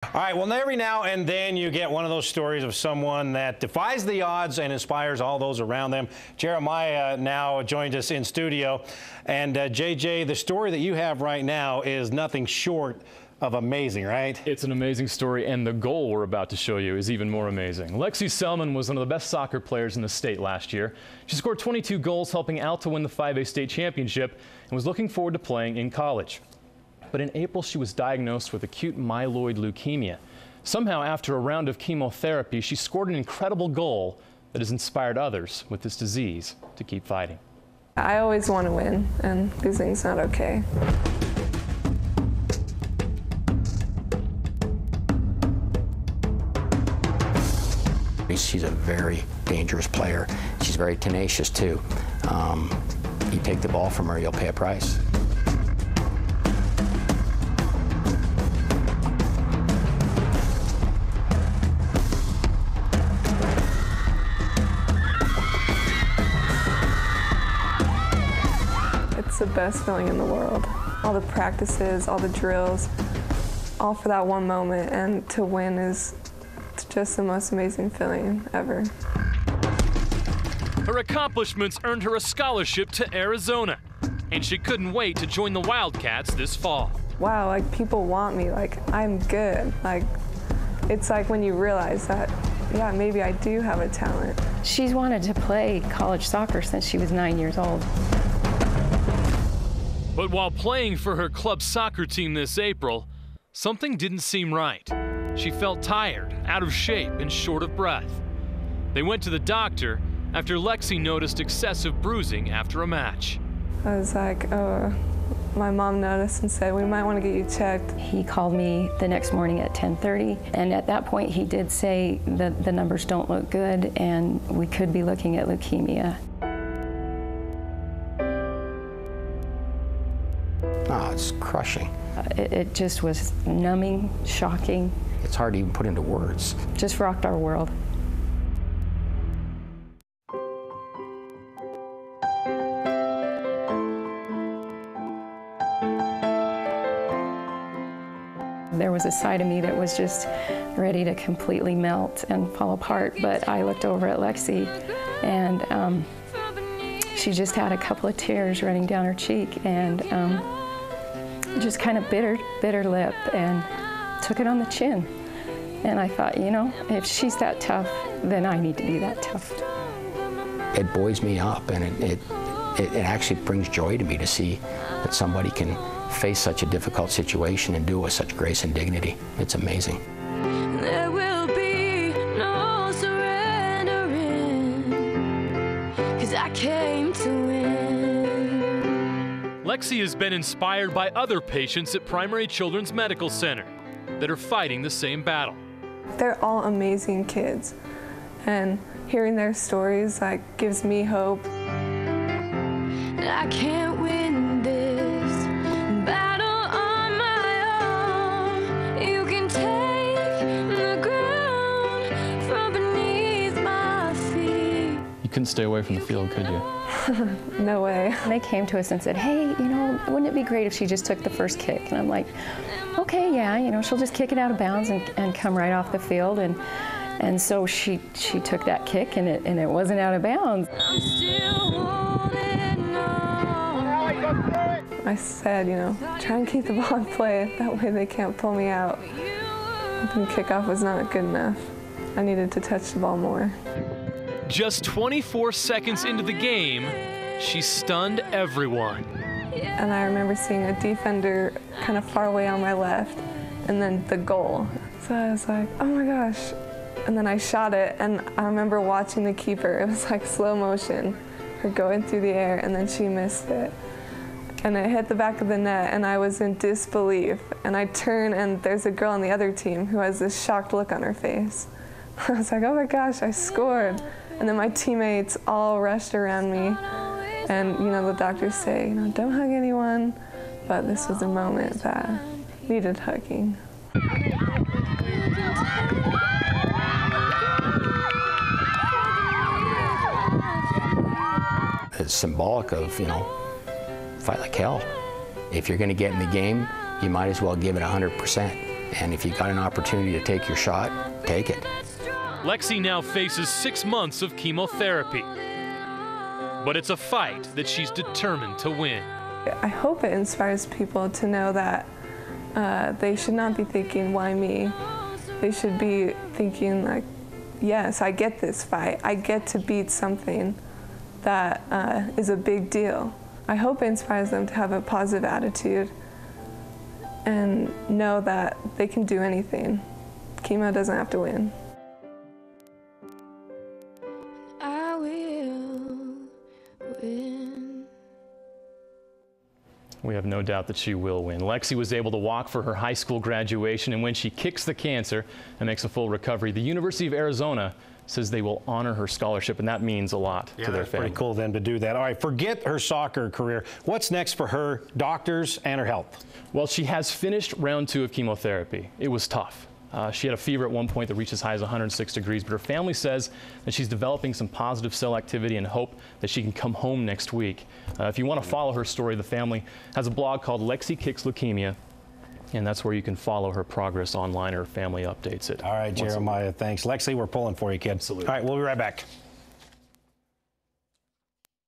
All right, well, every now and then you get one of those stories of someone that defies the odds and inspires all those around them. Jeremiah now joins us in studio. And JJ, the story that you have right now is nothing short of amazing, right? It's an amazing story, and the goal we're about to show you is even more amazing. Lexe Selman was one of the best soccer players in the state last year. She scored 22 goals, helping Alta win the 5A state championship, and was looking forward to playing in college. But in April, she was diagnosed with acute myeloid leukemia. Somehow, after a round of chemotherapy, she scored an incredible goal that has inspired others with this disease to keep fighting. I always want to win, and losing's not okay. She's a very dangerous player. She's very tenacious, too. You take the ball from her, you'll pay a price. It's the best feeling in the world. All the practices, all the drills, all for that one moment, and to win is just the most amazing feeling ever. Her accomplishments earned her a scholarship to Arizona, and she couldn't wait to join the Wildcats this fall. Wow, like people want me, like I'm good. Like it's like when you realize that, yeah, maybe I do have a talent. She's wanted to play college soccer since she was 9 years old. But while playing for her club soccer team this April, something didn't seem right. She felt tired, out of shape, and short of breath. They went to the doctor after Lexe noticed excessive bruising after a match. I was like, oh, my mom noticed and said, we might want to get you checked. He called me the next morning at 10:30, and at that point he did say that the numbers don't look good and we could be looking at leukemia. Oh, it's crushing. It just was numbing, shocking. It's hard to even put into words. Just rocked our world. There was a side of me that was just ready to completely melt and fall apart, but I looked over at Lexe, and she just had a couple of tears running down her cheek, and just kind of bit her lip and took it on the chin. And I thought, you know, if she's that tough, then I need to be that tough. It buoys me up, and it actually brings joy to me to see that somebody can face such a difficult situation and do it with such grace and dignity. It's amazing. There will be no surrendering, 'cause I came to win. Lexe has been inspired by other patients at Primary Children's Medical Center that are fighting the same battle. They're all amazing kids, and hearing their stories like gives me hope. I can't win this battle on my own. You can take the ground from beneath my feet. You couldn't stay away from the field, could you? No way. They came to us and said, hey, you know, wouldn't it be great if she just took the first kick? And I'm like, okay, yeah, you know, she'll just kick it out of bounds and come right off the field. And so she took that kick, and it wasn't out of bounds. I'm still holding on. I said, you know, try and keep the ball in play. That way they can't pull me out. The kickoff was not good enough. I needed to touch the ball more. Just 24 seconds into the game, she stunned everyone. And I remember seeing a defender kind of far away on my left, and then the goal. So I was like, oh my gosh. And then I shot it, and I remember watching the keeper. It was like slow motion, her going through the air, and then she missed it. And it hit the back of the net, and I was in disbelief. And I turn, and there's a girl on the other team who has this shocked look on her face. I was like, oh my gosh, I scored. And then my teammates all rushed around me. And, you know, the doctors say, you know, don't hug anyone. But this was a moment that needed hugging. It's symbolic of, you know, fight like hell. If you're going to get in the game, you might as well give it 100%. And if you got an opportunity to take your shot, take it. Lexe now faces 6 months of chemotherapy. But it's a fight that she's determined to win. I hope it inspires people to know that they should not be thinking, why me? They should be thinking like, yes, I get this fight. I get to beat something that is a big deal. I hope it inspires them to have a positive attitude and know that they can do anything. Chemo doesn't have to win. I will win. We have no doubt that she will win. Lexe was able to walk for her high school graduation, and when she kicks the cancer and makes a full recovery, the University of Arizona says they will honor her scholarship, and that means a lot to their family. Pretty cool then to do that. All right, forget her soccer career. What's next for her, doctors, and her health? Well, she has finished round 2 of chemotherapy. It was tough. She had a fever at one point that reached as high as 106 degrees, but her family says that she's developing some positive cell activity and hope that she can come home next week. If you want to follow her story, the family has a blog called Lexe Kicks Leukemia, and that's where you can follow her progress online. Her family updates it. All right, Jeremiah, thanks. Lexe, we're pulling for you, kid. Absolutely. All right, we'll be right back.